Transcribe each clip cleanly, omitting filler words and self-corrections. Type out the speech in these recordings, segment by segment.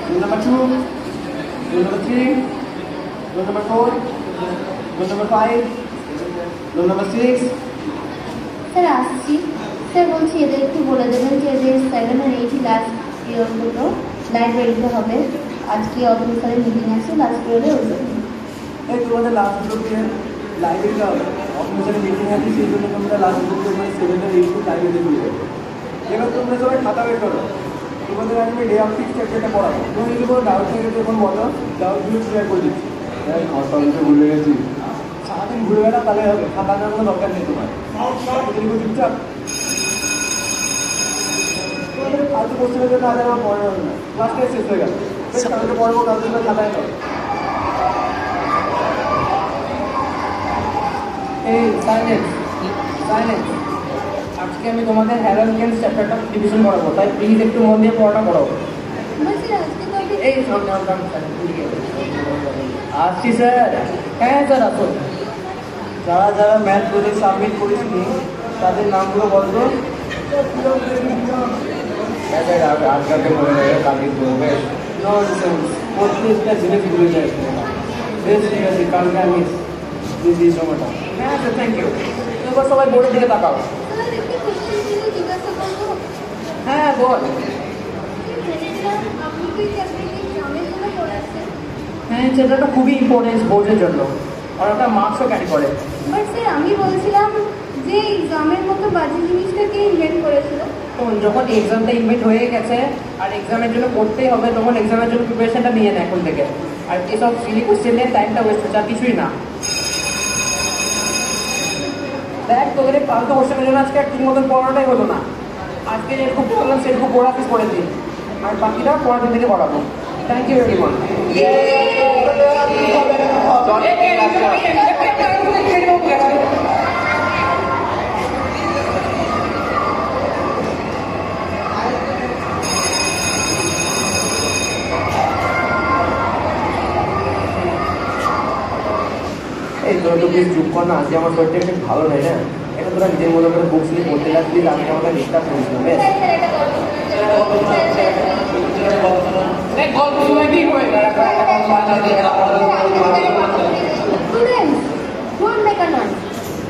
Rule number 2, rule number 3, rule number 4, rule number 5, rule number 6. Sir আসছি sir, বলছি এদের একটু বলে দেবেন যে এদের 7 আর 8 লাস্ট পিরিয়ড দুটো লাইব্রেরিতে হবে। আজকে অফিসারের মিটিং আছে লাস্ট পিরিয়ডে, ওই জন্য এই তোমাদের লাস্ট গ্রুপে লাইব্রেরিতে হবে, অফিসারের মিটিং আছে, সেই জন্য তোমরা লাস্ট গ্রুপে মানে 7 আর 8 লাইব্রেরিতে ঘুরে যাবে। এবার তোমরা সবাই খাতা বের করো, তোমাদের আমি ডে অফ ফিক্স চ্যাপ্টারটা পড়াবো। তুমি যদি কোনো ডাউট থেকে যখন বলো, ডাউটগুলো ক্লিয়ার করে দিচ্ছি। খাতা ভুলে গেছি, সারাদিন ঘুরে বেড়া তাহলে হবে, খাতা নেওয়ার কোনো দরকার নেই তোমার। চুপচাপ ফালতু কোশ্চেনের জন্য আজ আমার পড়া হবে না, ক্লাসটাই শেষ হয়ে গেল। কালকে পড়বো, কালকে খাতায় নেবে। এই সাইলেন্স সাইলেন্স, আজকে আমি তোমাদের হ্যালোকেন্স চ্যাপ্টারটা ডিভিশন করাবো, তাই প্লিজ একটু মন দিয়ে পড়াটা করো। এই আসছি স্যার। হ্যাঁ স্যার আসুন। যারা যারা ম্যাথ প্রজেক্ট সাবমিট করেছিনি তাদের নামগুলো বলতো। আজকালকে মনে হয় কালকে করবে, প্রত্যেকটা জিনিস ভুলে যায়। বেশ ঠিক আছে, কালকে আমি দিই সময়টা। হ্যাঁ স্যার, থ্যাংক ইউ। এবার সবাই বোর্ডের দিকে তাকাও। হ্যাঁ বল। হ্যাঁ, চ্যাপ্টারটা খুবই ইম্পর্টেন্ট বোর্ডের জন্য, আর ওটা মার্কসও ক্যারি করে। বাট স্যার আমি বলছিলাম যে এক্সামের মতো বাজে জিনিসটাকে ইনভেন্ট করেছিল। যখন এক্সামটা ইনভেন্ট হয়ে গেছে আর এক্সামের জন্য পড়তেই হবে, তখন এক্সামের জন্য প্রিপারেশনটা নিয়ে নেয় এখন থেকে। আর এসব সিলি কোশ্চেন নিয়ে টাইমটা ওয়েস্ট হচ্ছে, আর কিছুই না। দেখ, তোদের কালকে কোশ্চেনের জন্য আজকে ঠিক মতন পড়াটাই হলো না। আজকে যেরকম পড়লাম সেরকম পড়া শেষ করে দিই, আর বাকিটা পড়ার দিন থেকে পড়াবো। Thank you everyone. এই তোরা তো প্লিজ চুপ কর না, আজকে আমার শরীরটা একটু ভালো নেই না। এটা তোরা নিজের মতো করে বুক নিয়ে পড়তে লাগবি, আমি আমাকে ডিস্টার্ব করিস না। বেশ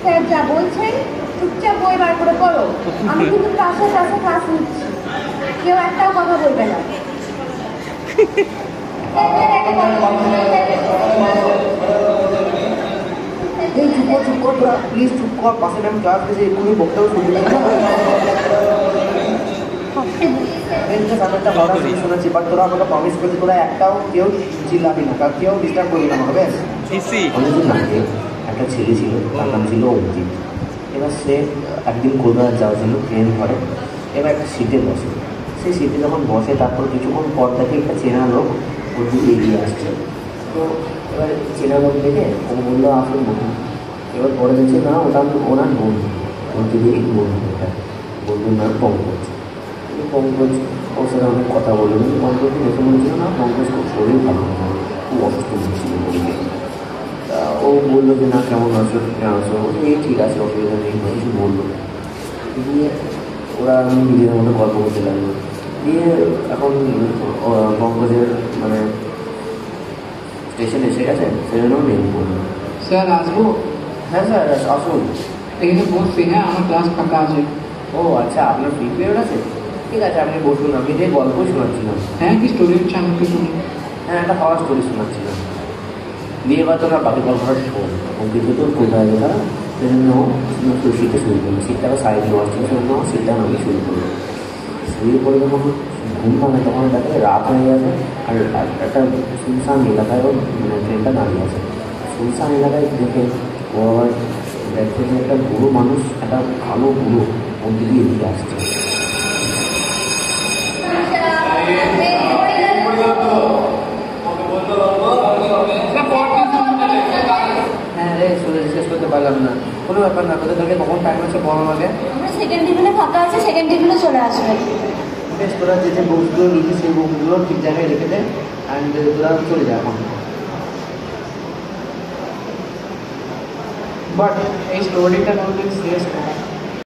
স্যার যা বলছেন চুপচাপ বই বার করে করো। আমি কিন্তু ক্লাসে ক্লাসে ক্লাস নিচ্ছি, কেউ একটাও কথা বলবে না। এই চুপ কর তোরা, প্লিজ চুপ কর। পাশে আমি ক্লাস দিয়েছি, এক্ষুনি বক্তব্য শুনতে একটা ভাড়া শুনেছি, বাট তোরা আমাকে প্রমিস করছি তোরা একটাও কেউ চিল্লাবি না, কেউ ডিস্টার্ব করবি না আমাকে। বেশ অনেকদিন আগে একটা ছেলে ছিল, তার নাম ছিল অঞ্জিত। এবার সে একদিন কলকাতা যাওয়ার জন্য ট্রেন ধরে, এবার একটা সিটে বসে। সেই সিটে যখন বসে তারপর কিছুক্ষণ পর থেকে একটা চেনা লোক ওর দিকে এগিয়ে আসছে। তো এবার চেনা লোক দেখে ও বললো আসুন বলুন। এবার পরে দেখছে না ওটা ওনার বন্ধু, অঞ্জিতেরই বন্ধু। ওটা বন্ধুর নাম পঙ্কজ। পঙ্কজ ওর সাথে অনেক কথা বললো, কিন্তু পঙ্কজকে দেখে বলছিল না পঙ্কজ খুব শরীর ভালো না, খুব অসুস্থ হচ্ছিল বলবে। তা ও বললো যে না কেমন আছো এই ঠিক আছে, অসুবিধা নেই, কিছু বললো। দিয়ে ওরা নিজেদের মধ্যে গল্প করতে লাগলো। দিয়ে এখন পঙ্কজের মানে স্টেশন এসে গেছে, সেজন্য নেমে পড়লো। স্যার আসবো? হ্যাঁ স্যার আসুন। এখানে বসছি, হ্যাঁ আমার ক্লাস ফাঁকা আছে। ও আচ্ছা, আপনার ফ্রি পিরিয়ড আছে? ঠিক আছে, আপনি বসুন। আমি যে গল্প শোনাচ্ছিলাম। হ্যাঁ, কি স্টোরি হচ্ছে আমাকে শুনি। হ্যাঁ, একটা পাওয়ার স্টোরি শোনাচ্ছিলাম। দিয়ে এবার তোরা বাকি গল্পটা শোন। অঙ্কিত তো কোথায় গেছে, সেজন্য সিটে শুরু করলো। সিটটাকে সাইড দেওয়া ছিল, সেজন্য সিটটা নামিয়ে শুরু করলো। শুরু করে যখন ঘুম ভাঙে তখন তাকে রাত হয়ে গেছে, আর একটা শুনশান এলাকায় মানে ট্রেনটা দাঁড়িয়ে আছে। শুনশান এলাকায় দেখে ও আবার দেখছে যে একটা বুড়ো মানুষ, একটা কালো বুড়ো ওর দিকে এগিয়ে আসছে। হ্যাঁ রে, শেষ করতে পারলাম না। কোনো ব্যাপার না, তোদেরকে কখন টাইম আছে বল আমাকে। সেকেন্ড টেবিলে ফাঁকা আছে, সেকেন্ড টেবিলে চলে আসবে। বেশ, তোরা যে বুকসগুলো নিয়েছিস সেই বুকগুলো ঠিক জায়গায় রেখে দে, অ্যান্ড তোরা চলে যা এখন। বাট এই স্টোরিটা কোনোদিন শেষ না।